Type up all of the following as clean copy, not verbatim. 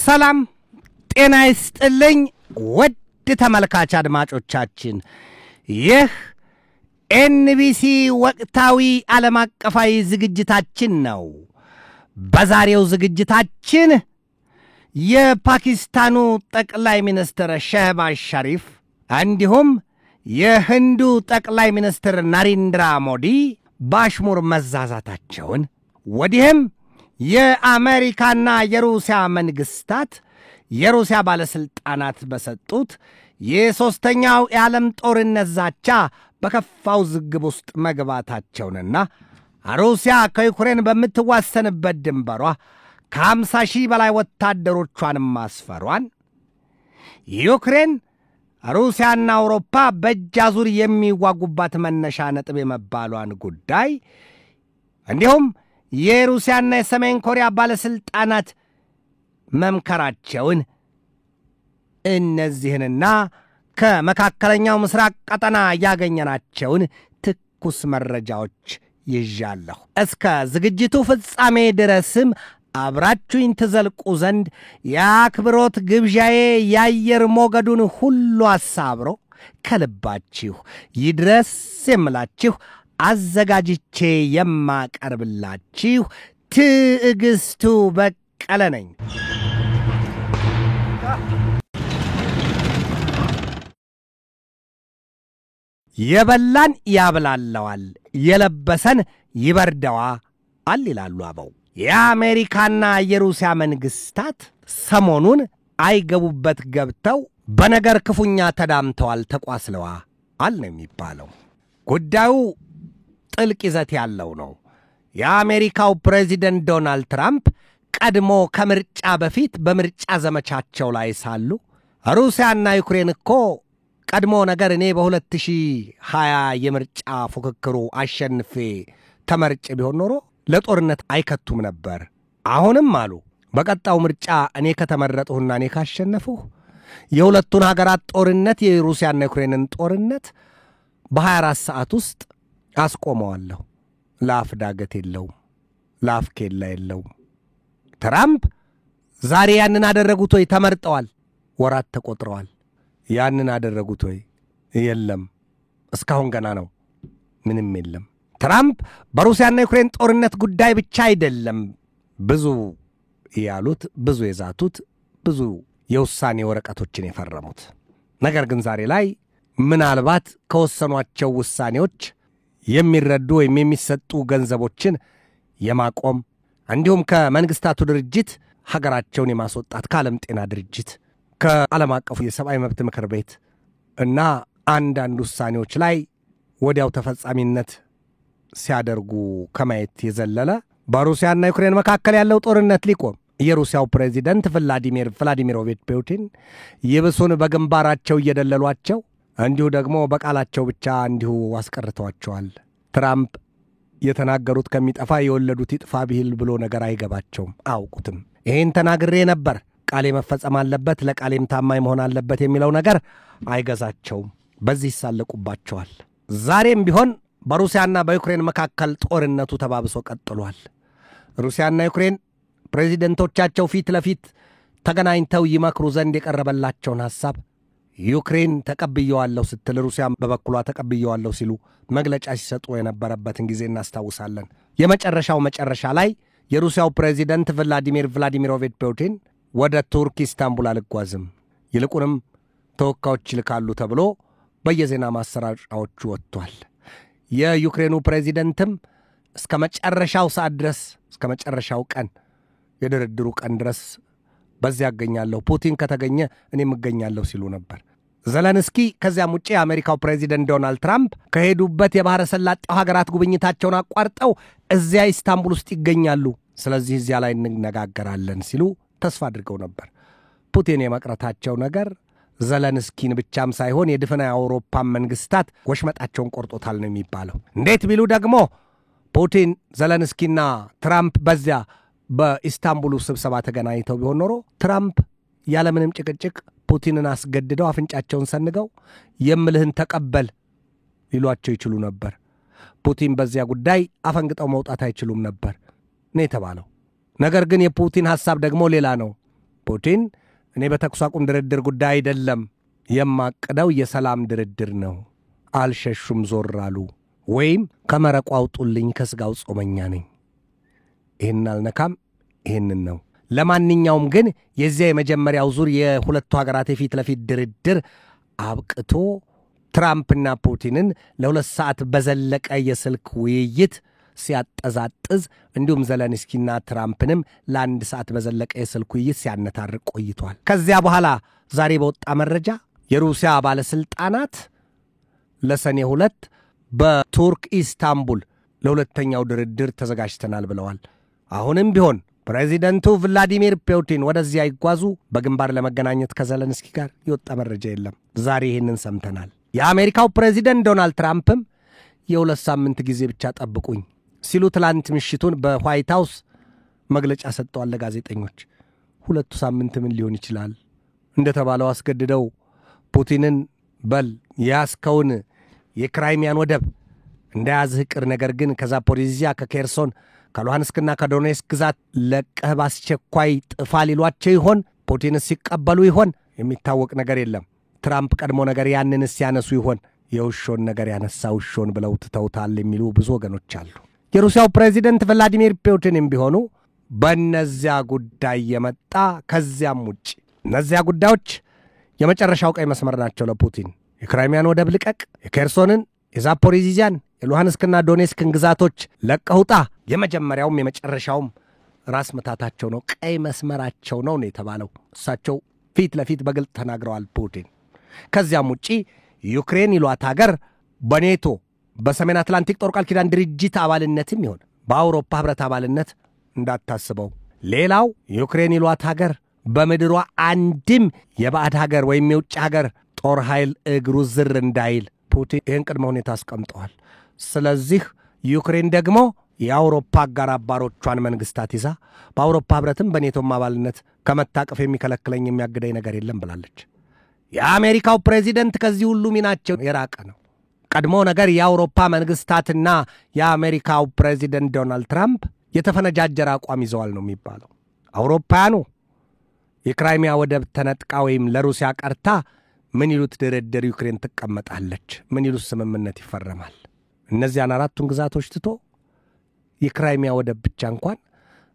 ሰላም ጤና ይስጥልኝ ውድ ተመልካች አድማጮቻችን ይህ ኤንቢሲ ወቅታዊ ዓለም አቀፋዊ ዝግጅታችን ነው። በዛሬው ዝግጅታችን የፓኪስታኑ ጠቅላይ ሚኒስትር ሸህባዝ ሸሪፍ እንዲሁም የህንዱ ጠቅላይ ሚኒስትር ናሬንድራ ሞዲ ባሽሙር መዛዛታቸውን ወዲህም የአሜሪካና የሩሲያ መንግስታት የሩሲያ ባለስልጣናት በሰጡት የሶስተኛው የዓለም ጦርነት ዛቻ በከፋው ዝግብ ውስጥ መግባታቸውንና ሩሲያ ከዩክሬን በምትዋሰንበት ድንበሯ ከ50,000 በላይ ወታደሮቿን ማስፈሯን ዩክሬን ሩሲያና አውሮፓ በእጃዙር የሚዋጉባት መነሻ ነጥብ የመባሏን ጉዳይ እንዲሁም የሩሲያና የሰሜን ኮሪያ ባለስልጣናት መምከራቸውን እነዚህንና ከመካከለኛው ምስራቅ ቀጠና ያገኘናቸውን ትኩስ መረጃዎች ይዣለሁ። እስከ ዝግጅቱ ፍጻሜ ድረስም አብራችሁኝ ትዘልቁ ዘንድ የአክብሮት ግብዣዬ የአየር ሞገዱን ሁሉ አሳብሮ ከልባችሁ ይድረስ የምላችሁ አዘጋጅቼ የማቀርብላችሁ ትዕግስቱ በቀለ ነኝ። የበላን ያብላለዋል የለበሰን ይበርደዋል ይላሉ አበው። የአሜሪካና የሩሲያ መንግስታት ሰሞኑን አይገቡበት ገብተው በነገር ክፉኛ ተዳምተዋል ተቋስለዋል ነው የሚባለው። ጉዳዩ ጥልቅ ይዘት ያለው ነው። የአሜሪካው ፕሬዚደንት ዶናልድ ትራምፕ ቀድሞ ከምርጫ በፊት በምርጫ ዘመቻቸው ላይ ሳሉ ሩሲያና ዩክሬን እኮ ቀድሞ ነገር እኔ በ2020 የምርጫ ፉክክሩ አሸንፌ ተመርጬ ቢሆን ኖሮ ለጦርነት አይከቱም ነበር። አሁንም አሉ በቀጣው ምርጫ እኔ ከተመረጥሁና እኔ ካሸነፍሁ የሁለቱን ሀገራት ጦርነት የሩሲያና ዩክሬንን ጦርነት በ24 ሰዓት ውስጥ አስቆመዋለሁ። ላፍ ዳገት የለውም፣ ላፍ ኬላ የለውም። ትራምፕ ዛሬ ያንን አደረጉት ወይ? ተመርጠዋል፣ ወራት ተቆጥረዋል። ያንን አደረጉት ወይ? የለም፣ እስካሁን ገና ነው፣ ምንም የለም። ትራምፕ በሩሲያና ዩክሬን ጦርነት ጉዳይ ብቻ አይደለም ብዙ ያሉት፣ ብዙ የዛቱት፣ ብዙ የውሳኔ ወረቀቶችን የፈረሙት። ነገር ግን ዛሬ ላይ ምናልባት ከወሰኗቸው ውሳኔዎች የሚረዱ ወይም የሚሰጡ ገንዘቦችን የማቆም እንዲሁም ከመንግስታቱ ድርጅት ሀገራቸውን የማስወጣት ከዓለም ጤና ድርጅት ከዓለም አቀፉ የሰብአዊ መብት ምክር ቤት እና አንዳንድ ውሳኔዎች ላይ ወዲያው ተፈጻሚነት ሲያደርጉ ከማየት የዘለለ በሩሲያና ዩክሬን መካከል ያለው ጦርነት ሊቆም የሩሲያው ፕሬዚደንት ቭላዲሚሮቪች ፑቲን ይብሱን በግንባራቸው እየደለሏቸው እንዲሁ ደግሞ በቃላቸው ብቻ እንዲሁ አስቀርተዋቸዋል። ትራምፕ የተናገሩት ከሚጠፋ የወለዱት ይጥፋ ቢል ብሎ ነገር አይገባቸውም፣ አያውቁትም። ይሄን ተናግሬ ነበር፣ ቃሌ መፈጸም አለበት፣ ለቃሌም ታማኝ መሆን አለበት የሚለው ነገር አይገዛቸውም። በዚህ ይሳለቁባቸዋል። ዛሬም ቢሆን በሩሲያና በዩክሬን መካከል ጦርነቱ ተባብሶ ቀጥሏል። ሩሲያና ዩክሬን ፕሬዚደንቶቻቸው ፊት ለፊት ተገናኝተው ይመክሩ ዘንድ የቀረበላቸውን ሐሳብ ዩክሬን ተቀብየዋለሁ ስትል ሩሲያም በበኩሏ ተቀብየዋለሁ ሲሉ መግለጫ ሲሰጡ የነበረበትን ጊዜ እናስታውሳለን። የመጨረሻው መጨረሻ ላይ የሩሲያው ፕሬዚደንት ቭላዲሚሮቪች ፑቲን ወደ ቱርክ ኢስታንቡል አልጓዝም፣ ይልቁንም ተወካዮች ይልካሉ ተብሎ በየዜና ማሰራጫዎቹ ወጥቷል። የዩክሬኑ ፕሬዚደንትም እስከ መጨረሻው ሰዓት ድረስ እስከ መጨረሻው ቀን የድርድሩ ቀን ድረስ በዚያ ያገኛለሁ፣ ፑቲን ከተገኘ እኔም እገኛለሁ ሲሉ ነበር። ዘለንስኪ ከዚያም ውጪ የአሜሪካው ፕሬዚደንት ዶናልድ ትራምፕ ከሄዱበት የባህረ ሰላጤው ሀገራት ጉብኝታቸውን አቋርጠው እዚያ ኢስታንቡል ውስጥ ይገኛሉ፣ ስለዚህ እዚያ ላይ እንነጋገራለን ሲሉ ተስፋ አድርገው ነበር። ፑቲን የመቅረታቸው ነገር ዘለንስኪን ብቻም ሳይሆን የድፍና የአውሮፓ መንግስታት ወሽመጣቸውን ቆርጦታል ነው የሚባለው። እንዴት ቢሉ ደግሞ ፑቲን ዘለንስኪና ትራምፕ በዚያ በኢስታንቡሉ ስብሰባ ተገናኝተው ቢሆን ኖሮ ትራምፕ ያለምንም ጭቅጭቅ ፑቲንን አስገድደው አፍንጫቸውን ሰንገው የምልህን ተቀበል ሊሏቸው ይችሉ ነበር። ፑቲን በዚያ ጉዳይ አፈንግጠው መውጣት አይችሉም ነበር ነው የተባለው። ነገር ግን የፑቲን ሐሳብ ደግሞ ሌላ ነው። ፑቲን እኔ በተኩስ አቁም ድርድር ጉዳይ አይደለም የማቅደው የሰላም ድርድር ነው፣ አልሸሹም ዞር አሉ፣ ወይም ከመረቁ አውጡልኝ ከስጋው ጾመኛ ነኝ፣ ይህን አልነካም፣ ይህንን ነው። ለማንኛውም ግን የዚያ የመጀመሪያው ዙር የሁለቱ ሀገራት የፊት ለፊት ድርድር አብቅቶ ትራምፕና ፑቲንን ለ2 ሰዓት በዘለቀ የስልክ ውይይት ሲያጠዛጥዝ እንዲሁም ዘለንስኪና ትራምፕንም ለ1 ሰዓት በዘለቀ የስልክ ውይይት ሲያነታርቅ ቆይቷል። ከዚያ በኋላ ዛሬ በወጣ መረጃ የሩሲያ ባለስልጣናት ለሰኔ 2 በቱርክ ኢስታንቡል ለሁለተኛው ድርድር ተዘጋጅተናል ብለዋል። አሁንም ቢሆን ፕሬዚደንቱ ቭላዲሚር ፑቲን ወደዚያ ይጓዙ በግንባር ለመገናኘት ከዘለንስኪ ጋር የወጣ መረጃ የለም። ዛሬ ይህንን ሰምተናል። የአሜሪካው ፕሬዚደንት ዶናልድ ትራምፕም የ2 ሳምንት ጊዜ ብቻ ጠብቁኝ ሲሉ ትላንት ምሽቱን በዋይት ሃውስ መግለጫ ሰጥተዋል ለጋዜጠኞች። 2 ሳምንት ምን ሊሆን ይችላል? እንደተባለው አስገድደው ፑቲንን በል ያስከውን የክራይሚያን ወደብ እንዳያዝህ ቅር፣ ነገር ግን ከዛፖሪዚያ ከኬርሶን ከሉሃንስክና ከዶኔስክ ግዛት ለቀህ ባስቸኳይ ጥፋ ሊሏቸው ይሆን? ፑቲንስ ሲቀበሉ ይሆን? የሚታወቅ ነገር የለም። ትራምፕ ቀድሞ ነገር ያንንስ ያነሱ ይሆን? የውሾን ነገር ያነሳ ውሾን ብለው ትተውታል የሚሉ ብዙ ወገኖች አሉ። የሩሲያው ፕሬዚደንት ቭላዲሚር ፑቲንም ቢሆኑ በእነዚያ ጉዳይ የመጣ ከዚያም ውጭ እነዚያ ጉዳዮች የመጨረሻው ቀይ መስመር ናቸው ለፑቲን። የክራይሚያን ወደብ ልቀቅ፣ የኬርሶንን፣ የዛፖሪዚያን፣ የሉሃንስክና ዶኔስክን ግዛቶች ለቀውጣ የመጀመሪያውም የመጨረሻውም ራስ መታታቸው ነው፣ ቀይ መስመራቸው ነው የተባለው። እሳቸው ፊት ለፊት በግልጥ ተናግረዋል ፑቲን። ከዚያም ውጪ ዩክሬን ይሏት ሀገር በኔቶ በሰሜን አትላንቲክ ጦር ቃል ኪዳን ድርጅት አባልነትም ይሆን በአውሮፓ ህብረት አባልነት እንዳታስበው። ሌላው ዩክሬን ይሏት ሀገር በምድሯ አንድም የባዕድ ሀገር ወይም የውጭ ሀገር ጦር ኃይል እግሩ ዝር እንዳይል ፑቲን ይህን ቅድመ ሁኔታ አስቀምጠዋል። ስለዚህ ዩክሬን ደግሞ የአውሮፓ አጋር አባሮቿን መንግስታት ይዛ በአውሮፓ ህብረትም በኔቶም አባልነት ከመታቀፍ የሚከለክለኝ የሚያግደኝ ነገር የለም ብላለች። የአሜሪካው ፕሬዚደንት ከዚህ ሁሉ ሚናቸው የራቀ ነው። ቀድሞ ነገር የአውሮፓ መንግስታትና የአሜሪካው ፕሬዚደንት ዶናልድ ትራምፕ የተፈነጃጀረ አቋም ይዘዋል ነው የሚባለው። አውሮፓውያኑ የክራይሚያ ወደብ ተነጥቃ ወይም ለሩሲያ ቀርታ ምን ይሉት ድርድር ዩክሬን ትቀመጣለች፣ ምን ይሉት ስምምነት ይፈረማል። እነዚያን 4ቱን ግዛቶች ትቶ የክራይሚያ ወደብ ብቻ እንኳን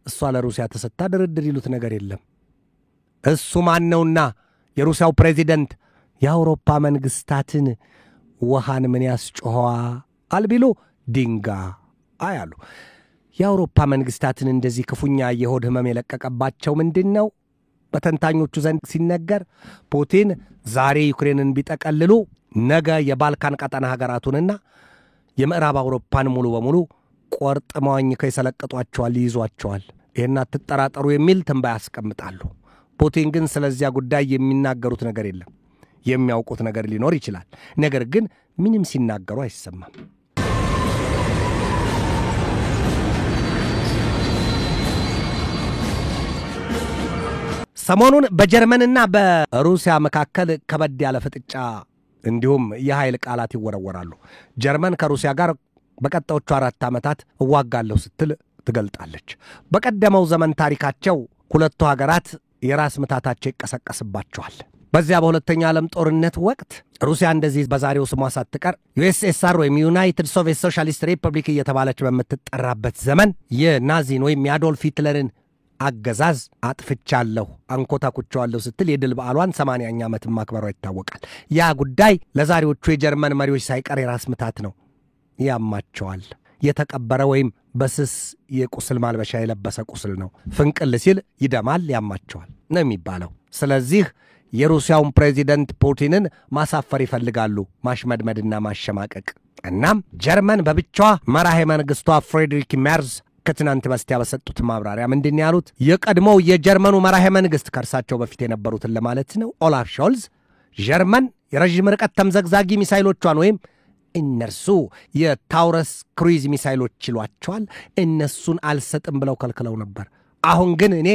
እሷ ለሩሲያ ተሰጣ ድርድር ይሉት ነገር የለም። እሱ ማን ነውና የሩሲያው ፕሬዚደንት የአውሮፓ መንግስታትን ውሃን ምን ያስጮኸዋል ቢሉ ድንጋ አያሉ። የአውሮፓ መንግስታትን እንደዚህ ክፉኛ የሆድ ህመም የለቀቀባቸው ምንድን ነው? በተንታኞቹ ዘንድ ሲነገር ፑቲን ዛሬ ዩክሬንን ቢጠቀልሉ ነገ የባልካን ቀጠና ሀገራቱንና የምዕራብ አውሮፓን ሙሉ በሙሉ ቆርጥመዋኝ ከይሰለቀጧቸዋል፣ ይይዟቸዋል። ይህን አትጠራጠሩ የሚል ትንባይ ያስቀምጣሉ። ፑቲን ግን ስለዚያ ጉዳይ የሚናገሩት ነገር የለም። የሚያውቁት ነገር ሊኖር ይችላል፣ ነገር ግን ምንም ሲናገሩ አይሰማም። ሰሞኑን በጀርመንና በሩሲያ መካከል ከበድ ያለ ፍጥጫ እንዲሁም የኃይል ቃላት ይወረወራሉ። ጀርመን ከሩሲያ ጋር በቀጣዮቹ 4 ዓመታት እዋጋለሁ ስትል ትገልጣለች። በቀደመው ዘመን ታሪካቸው ሁለቱ ሀገራት የራስ ምታታቸው ይቀሰቀስባቸዋል። በዚያ በሁለተኛ ዓለም ጦርነት ወቅት ሩሲያ እንደዚህ በዛሬው ስሟ ሳትቀር ዩኤስኤስአር ወይም ዩናይትድ ሶቪየት ሶሻሊስት ሪፐብሊክ እየተባለች በምትጠራበት ዘመን የናዚን ወይም የአዶልፍ ሂትለርን አገዛዝ አጥፍቻለሁ አንኮታኩቻለሁ ስትል የድል በዓሏን 80ኛ ዓመት ማክበሯ ይታወቃል። ያ ጉዳይ ለዛሬዎቹ የጀርመን መሪዎች ሳይቀር የራስ ምታት ነው። ያማቸዋል። የተቀበረ ወይም በስስ የቁስል ማልበሻ የለበሰ ቁስል ነው። ፍንቅል ሲል ይደማል፣ ያማቸዋል ነው የሚባለው። ስለዚህ የሩሲያውን ፕሬዚደንት ፑቲንን ማሳፈር ይፈልጋሉ፣ ማሽመድመድና ማሸማቀቅ። እናም ጀርመን በብቻዋ መራሄ መንግስቷ ፍሬድሪክ ሜርዝ ከትናንት በስቲያ በሰጡት ማብራሪያ ምንድን ያሉት? የቀድሞው የጀርመኑ መራሄ መንግስት ከእርሳቸው በፊት የነበሩትን ለማለት ነው ኦላፍ ሾልዝ ጀርመን የረዥም ርቀት ተምዘግዛጊ ሚሳይሎቿን ወይም እነርሱ የታውረስ ክሩይዝ ሚሳይሎች ይሏቸዋል እነሱን አልሰጥም ብለው ከልክለው ነበር። አሁን ግን እኔ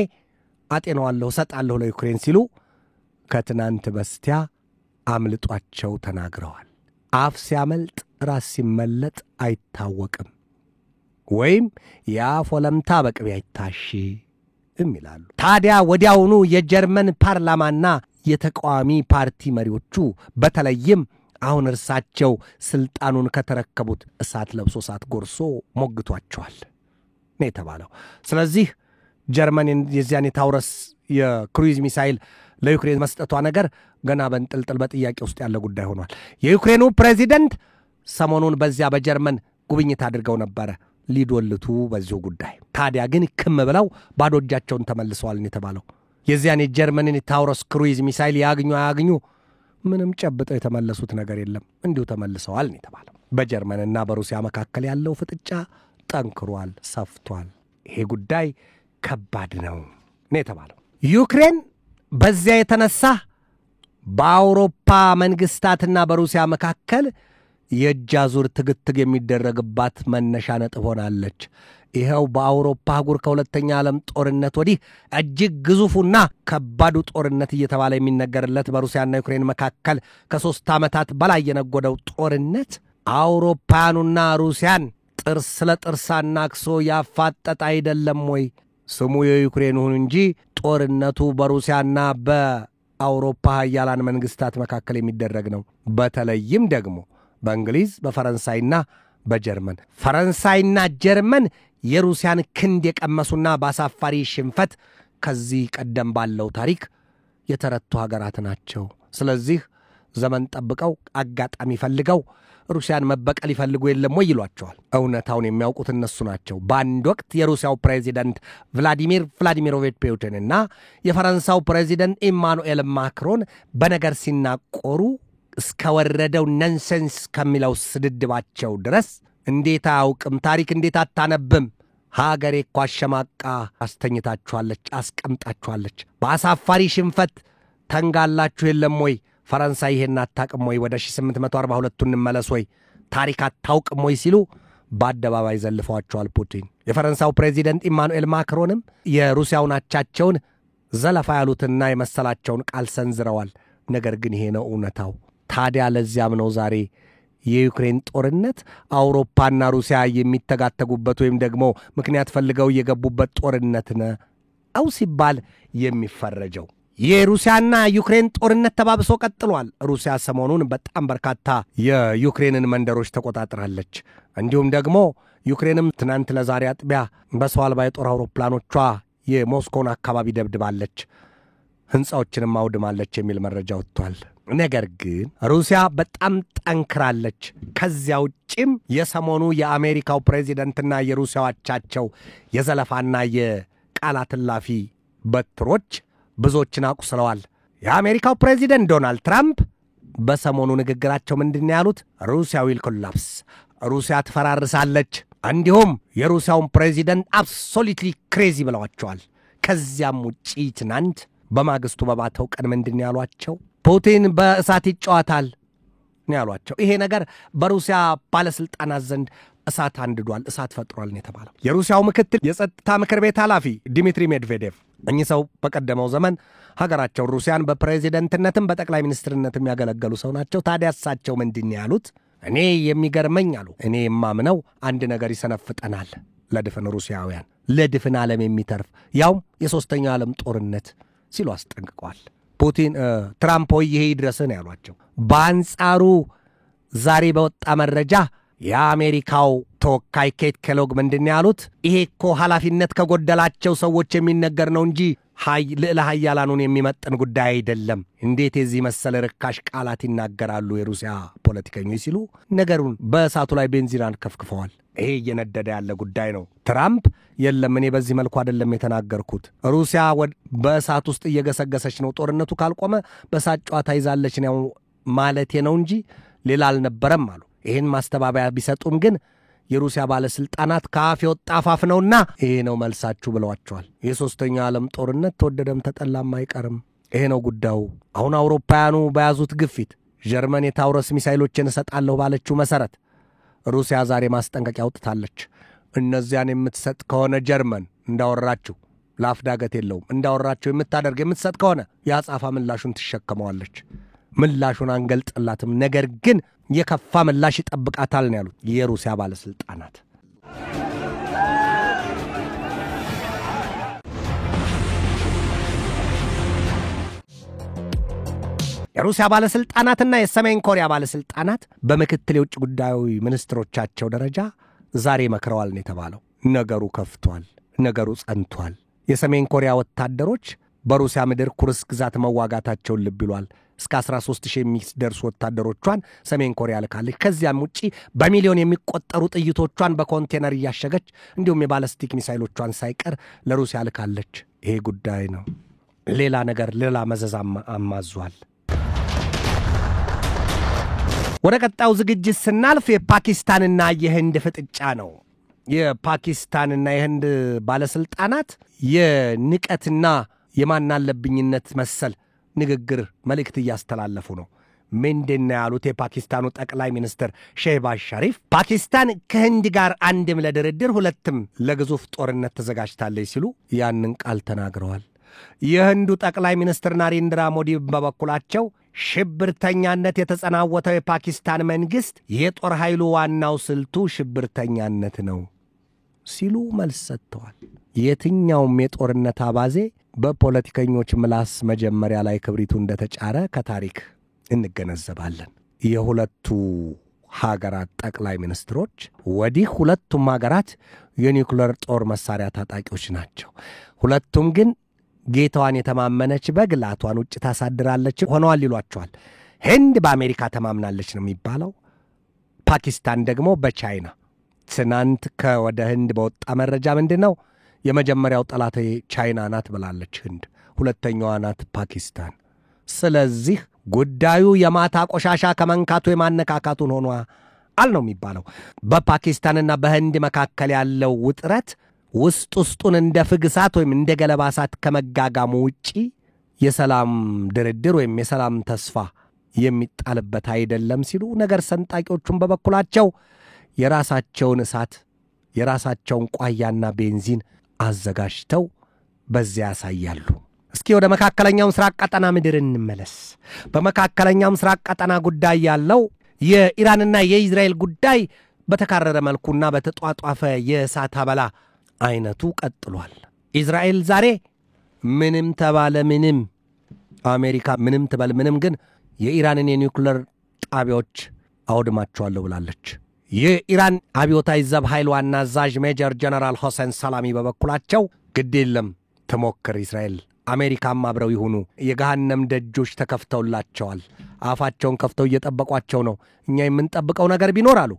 አጤነዋለሁ ሰጣለሁ ለዩክሬን ሲሉ ከትናንት በስቲያ አምልጧቸው ተናግረዋል። አፍ ሲያመልጥ ራስ ሲመለጥ አይታወቅም፣ ወይም የአፍ ወለምታ በቅቤ አይታሽ ይላሉ። ታዲያ ወዲያውኑ የጀርመን ፓርላማና የተቃዋሚ ፓርቲ መሪዎቹ በተለይም አሁን እርሳቸው ስልጣኑን ከተረከቡት እሳት ለብሶ እሳት ጎርሶ ሞግቷቸዋል ነው የተባለው። ስለዚህ ጀርመን የዚያን የታውረስ የክሩይዝ ሚሳይል ለዩክሬን መስጠቷ ነገር ገና በእንጥልጥል በጥያቄ ውስጥ ያለ ጉዳይ ሆኗል። የዩክሬኑ ፕሬዚደንት ሰሞኑን በዚያ በጀርመን ጉብኝት አድርገው ነበር ሊዶልቱ በዚሁ ጉዳይ። ታዲያ ግን ክም ብለው ባዶ እጃቸውን ተመልሰዋል ነው የተባለው። የዚያን የጀርመንን የታውረስ ክሩይዝ ሚሳይል ያግኙ አያግኙ ምንም ጨብጠው የተመለሱት ነገር የለም፣ እንዲሁ ተመልሰዋል ነው የተባለው። በጀርመንና በሩሲያ መካከል ያለው ፍጥጫ ጠንክሯል፣ ሰፍቷል። ይሄ ጉዳይ ከባድ ነው ነው የተባለው። ዩክሬን በዚያ የተነሳ በአውሮፓ መንግስታትና በሩሲያ መካከል የጃዙር ትግትግ የሚደረግባት መነሻ ነጥብ ሆናለች። ይሄው በአውሮፓ አህጉር ከሁለተኛ ዓለም ጦርነት ወዲህ እጅግ ግዙፉና ከባዱ ጦርነት እየተባለ የሚነገርለት በሩሲያና ዩክሬን መካከል ከ3 ዓመታት በላይ የነጎደው ጦርነት አውሮፓውያኑና ሩሲያን ጥርስ ለጥርስ አናክሶ ያፋጠጠ አይደለም ወይ? ስሙ የዩክሬን ይሁን እንጂ ጦርነቱ በሩሲያና በአውሮፓ ኃያላን መንግስታት መካከል የሚደረግ ነው። በተለይም ደግሞ በእንግሊዝ በፈረንሳይና በጀርመን። ፈረንሳይና ጀርመን የሩሲያን ክንድ የቀመሱና በአሳፋሪ ሽንፈት ከዚህ ቀደም ባለው ታሪክ የተረቱ ሀገራት ናቸው። ስለዚህ ዘመን ጠብቀው አጋጣሚ ፈልገው ሩሲያን መበቀል ይፈልጉ የለም ወይ ይሏቸዋል። እውነታውን የሚያውቁት እነሱ ናቸው። በአንድ ወቅት የሩሲያው ፕሬዚደንት ቭላዲሚር ቭላዲሚሮቪች ፑቲንና የፈረንሳው ፕሬዚደንት ኢማኑኤል ማክሮን በነገር ሲናቆሩ እስከወረደው ነንሰንስ ከሚለው ስድድባቸው ድረስ እንዴት አያውቅም፣ ታሪክ እንዴት አታነብም፣ ሀገሬ እኮ አሸማቃ አስተኝታችኋለች፣ አስቀምጣችኋለች፣ በአሳፋሪ ሽንፈት ተንጋላችሁ የለም ወይ፣ ፈረንሳይ ይሄን አታውቅም ወይ፣ ወደ 1842 እንመለስ ወይ፣ ታሪክ አታውቅም ወይ ሲሉ በአደባባይ ዘልፈዋቸዋል ፑቲን። የፈረንሳው ፕሬዚደንት ኢማኑኤል ማክሮንም የሩሲያውን አቻቸውን ዘለፋ ያሉትና የመሰላቸውን ቃል ሰንዝረዋል። ነገር ግን ይሄ ነው እውነታው። ታዲያ ለዚያም ነው ዛሬ የዩክሬን ጦርነት አውሮፓና ሩሲያ የሚተጋተጉበት ወይም ደግሞ ምክንያት ፈልገው የገቡበት ጦርነት ነው ሲባል የሚፈረጀው። የሩሲያና ዩክሬን ጦርነት ተባብሶ ቀጥሏል። ሩሲያ ሰሞኑን በጣም በርካታ የዩክሬንን መንደሮች ተቆጣጥራለች። እንዲሁም ደግሞ ዩክሬንም ትናንት ለዛሬ አጥቢያ በሰው አልባ የጦር አውሮፕላኖቿ የሞስኮውን አካባቢ ደብድባለች፣ ሕንፃዎችንም አውድማለች የሚል መረጃ ወጥቷል። ነገር ግን ሩሲያ በጣም ጠንክራለች። ከዚያ ውጭም የሰሞኑ የአሜሪካው ፕሬዚደንትና የሩሲያው አቻቸው የዘለፋና የቃላት እላፊ በትሮች ብዙዎችን አቁስለዋል። የአሜሪካው ፕሬዚደንት ዶናልድ ትራምፕ በሰሞኑ ንግግራቸው ምንድን ያሉት? ሩሲያ ዊል ኮላፕስ፣ ሩሲያ ትፈራርሳለች። እንዲሁም የሩሲያውን ፕሬዚደንት አብሶሉትሊ ክሬዚ ብለዋቸዋል። ከዚያም ውጪ ትናንት በማግስቱ በባተው ቀን ምንድን ያሏቸው? ፑቲን በእሳት ይጫወታል ነው ያሏቸው። ይሄ ነገር በሩሲያ ባለስልጣናት ዘንድ እሳት አንድዷል፣ እሳት ፈጥሯል ነው የተባለው። የሩሲያው ምክትል የጸጥታ ምክር ቤት ኃላፊ ዲሚትሪ ሜድቬዴቭ እኚህ ሰው በቀደመው ዘመን ሀገራቸው ሩሲያን በፕሬዚደንትነትም በጠቅላይ ሚኒስትርነትም ያገለገሉ ሰው ናቸው። ታዲያ እሳቸው ምንድን ያሉት? እኔ የሚገርመኝ አሉ፣ እኔ የማምነው አንድ ነገር ይሰነፍጠናል ለድፍን ሩሲያውያን፣ ለድፍን ዓለም የሚተርፍ ያው የሶስተኛው ዓለም ጦርነት ሲሉ አስጠንቅቀዋል። ፑቲን ትራምፕ ሆይ ይሄ ይድረስን ያሏቸው። በአንጻሩ ዛሬ በወጣ መረጃ የአሜሪካው ተወካይ ኬት ኬሎግ ምንድን ያሉት? ይሄ እኮ ኃላፊነት ከጎደላቸው ሰዎች የሚነገር ነው እንጂ ልዕለ ኃያላኑን የሚመጥን ጉዳይ አይደለም። እንዴት የዚህ መሰለ ርካሽ ቃላት ይናገራሉ የሩሲያ ፖለቲከኞች ሲሉ ነገሩን በእሳቱ ላይ ቤንዚን ከፍክፈዋል። ይሄ እየነደደ ያለ ጉዳይ ነው። ትራምፕ የለም እኔ በዚህ መልኩ አይደለም የተናገርኩት፣ ሩሲያ በእሳት ውስጥ እየገሰገሰች ነው፣ ጦርነቱ ካልቆመ በእሳት ጨዋታ ይዛለች ነው ማለቴ ነው እንጂ ሌላ አልነበረም አሉ። ይህን ማስተባበያ ቢሰጡም ግን የሩሲያ ባለስልጣናት ከአፍ የወጣ አፋፍ ነውና ይሄ ነው መልሳችሁ ብለዋቸዋል። የሶስተኛው ዓለም ጦርነት ተወደደም ተጠላም አይቀርም። ይሄ ነው ጉዳዩ። አሁን አውሮፓውያኑ በያዙት ግፊት ጀርመን የታውረስ ሚሳይሎችን እሰጣለሁ ባለችው መሰረት ሩሲያ ዛሬ ማስጠንቀቂያ አውጥታለች። እነዚያን የምትሰጥ ከሆነ ጀርመን እንዳወራችሁ ላፍዳገት የለውም፣ እንዳወራችሁ የምታደርግ የምትሰጥ ከሆነ የአጻፋ ምላሹን ትሸከመዋለች። ምላሹን አንገልጥላትም፣ ነገር ግን የከፋ ምላሽ ይጠብቃታል ነው ያሉት የሩሲያ ባለስልጣናት። የሩሲያ ባለስልጣናትና የሰሜን ኮሪያ ባለስልጣናት በምክትል የውጭ ጉዳይ ሚኒስትሮቻቸው ደረጃ ዛሬ መክረዋል ነው የተባለው። ነገሩ ከፍቷል፣ ነገሩ ጸንቷል። የሰሜን ኮሪያ ወታደሮች በሩሲያ ምድር ኩርስክ ግዛት መዋጋታቸውን ልብ ይሏል። እስከ 13000 የሚደርሱ ወታደሮቿን ሰሜን ኮሪያ ልካለች። ከዚያም ውጪ በሚሊዮን የሚቆጠሩ ጥይቶቿን በኮንቴነር እያሸገች እንዲሁም የባለስቲክ ሚሳይሎቿን ሳይቀር ለሩሲያ ልካለች። ይሄ ጉዳይ ነው። ሌላ ነገር ሌላ መዘዝ አማዟል። ወደ ቀጣዩ ዝግጅት ስናልፍ የፓኪስታንና የህንድ ፍጥጫ ነው። የፓኪስታንና የህንድ ባለስልጣናት የንቀትና የማናለብኝነት መሰል ንግግር መልእክት እያስተላለፉ ነው። ምንድነው ያሉት? የፓኪስታኑ ጠቅላይ ሚኒስትር ሼህባዝ ሸሪፍ ፓኪስታን ከህንድ ጋር አንድም ለድርድር ሁለትም ለግዙፍ ጦርነት ተዘጋጅታለች ሲሉ ያንን ቃል ተናግረዋል። የህንዱ ጠቅላይ ሚኒስትር ናሬንድራ ሞዲ በበኩላቸው ሽብርተኛነት የተጸናወተው የፓኪስታን መንግስት የጦር ኃይሉ ዋናው ስልቱ ሽብርተኛነት ነው ሲሉ መልስ ሰጥተዋል። የትኛውም የጦርነት አባዜ በፖለቲከኞች ምላስ መጀመሪያ ላይ ክብሪቱ እንደተጫረ ከታሪክ እንገነዘባለን። የሁለቱ ሀገራት ጠቅላይ ሚኒስትሮች ወዲህ ሁለቱም ሀገራት የኒውክሌር ጦር መሳሪያ ታጣቂዎች ናቸው። ሁለቱም ግን ጌታዋን የተማመነች በግላቷን ውጭ ታሳድራለች ሆነዋል ይሏቸዋል። ህንድ በአሜሪካ ተማምናለች ነው የሚባለው። ፓኪስታን ደግሞ በቻይና። ትናንት ከወደ ህንድ በወጣ መረጃ ምንድነው? የመጀመሪያው ጠላት ቻይና ናት ብላለች ህንድ፣ ሁለተኛዋ ናት ፓኪስታን። ስለዚህ ጉዳዩ የማታ ቆሻሻ ከመንካቱ የማነካካቱን ሆኗ አል ነው የሚባለው። በፓኪስታንና በህንድ መካከል ያለው ውጥረት ውስጡን እንደ ፍግሳት ወይም እንደ ገለባሳት ከመጋጋሙ ውጪ የሰላም ድርድር ወይም የሰላም ተስፋ የሚጣልበት አይደለም ሲሉ ነገር ሰንጣቂዎቹን በበኩላቸው የራሳቸውን እሳት የራሳቸውን ቋያና ቤንዚን አዘጋጅተው በዚያ ያሳያሉ። እስኪ ወደ መካከለኛው ምስራቅ ቀጠና ምድር እንመለስ። በመካከለኛው ምስራቅ ቀጠና ጉዳይ ያለው የኢራንና የእስራኤል ጉዳይ በተካረረ መልኩና በተጧጧፈ የእሳት አበላ አይነቱ ቀጥሏል። እስራኤል ዛሬ ምንም ተባለ ምንም፣ አሜሪካ ምንም ተባለ ምንም፣ ግን የኢራንን የኒውክሌር ጣቢያዎች አውድማቸዋለሁ ብላለች። የኢራን አብዮታዊ ዘብ ኃይል ዋና አዛዥ ሜጀር ጀነራል ሆሴን ሰላሚ በበኩላቸው ግድ የለም ተሞክር እስራኤል አሜሪካም አብረው ይሁኑ፣ የገሃነም ደጆች ተከፍተውላቸዋል፣ አፋቸውን ከፍተው እየጠበቋቸው ነው። እኛ የምንጠብቀው ነገር ቢኖር አሉ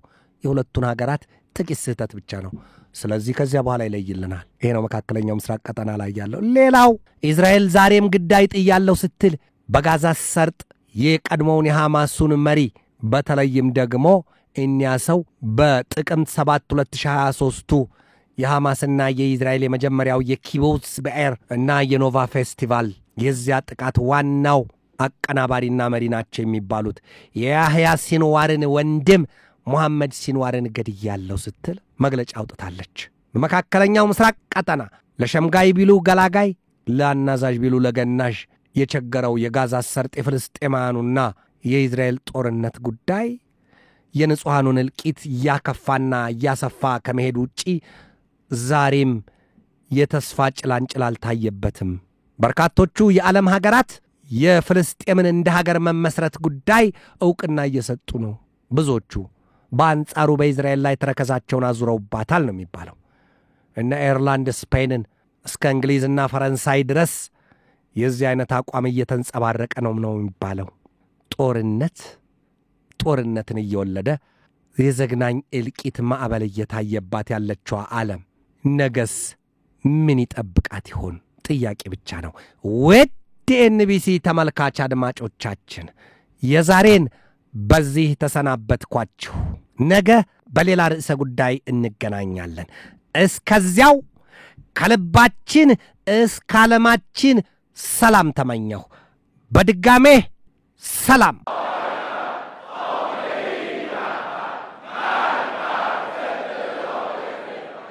የሁለቱን ሀገራት ጥቂት ስህተት ብቻ ነው። ስለዚህ ከዚያ በኋላ ይለይልናል። ይሄ ነው መካከለኛው ምስራቅ ቀጠና ላይ ያለው። ሌላው እስራኤል ዛሬም ግዳይ ጥያለው ስትል በጋዛ ሰርጥ የቀድሞውን የሐማሱን መሪ በተለይም ደግሞ እኒያ ሰው በጥቅምት 7 2023 የሐማስና የእስራኤል የመጀመሪያው የኪቡትዝ በኤር እና የኖቫ ፌስቲቫል የዚያ ጥቃት ዋናው አቀናባሪና መሪ ናቸው የሚባሉት የያህያ ሲንዋርን ወንድም ሙሐመድ ሲንዋርን ገድያለው ስትል መግለጫ አውጥታለች። በመካከለኛው ምስራቅ ቀጠና ለሸምጋይ ቢሉ ገላጋይ፣ ለአናዛዥ ቢሉ ለገናዥ የቸገረው የጋዛ ሰርጥ የፍልስጤማኑና የእስራኤል ጦርነት ጉዳይ የንጹሃኑን እልቂት ያከፋና ያሰፋ ከመሄድ ውጪ ዛሬም የተስፋ ጭላንጭል አልታየበትም። በርካቶቹ የዓለም ሀገራት የፍልስጤምን እንደ ሀገር መመስረት ጉዳይ ዕውቅና እየሰጡ ነው። ብዙዎቹ በአንጻሩ በእስራኤል ላይ ተረከዛቸውን አዙረውባታል ነው የሚባለው። እነ ኤርላንድ ስፔንን እስከ እንግሊዝና ፈረንሳይ ድረስ የዚህ አይነት አቋም እየተንጸባረቀ ነው የሚባለው። ጦርነትን እየወለደ የዘግናኝ እልቂት ማዕበል እየታየባት ያለችው ዓለም ነገስ ምን ይጠብቃት ይሆን? ጥያቄ ብቻ ነው። ውድ ኤንቢሲ ተመልካች አድማጮቻችን የዛሬን በዚህ ተሰናበትኳችሁ። ነገ በሌላ ርዕሰ ጉዳይ እንገናኛለን። እስከዚያው ከልባችን እስከ ዓለማችን ሰላም ተመኘሁ። በድጋሜ ሰላም።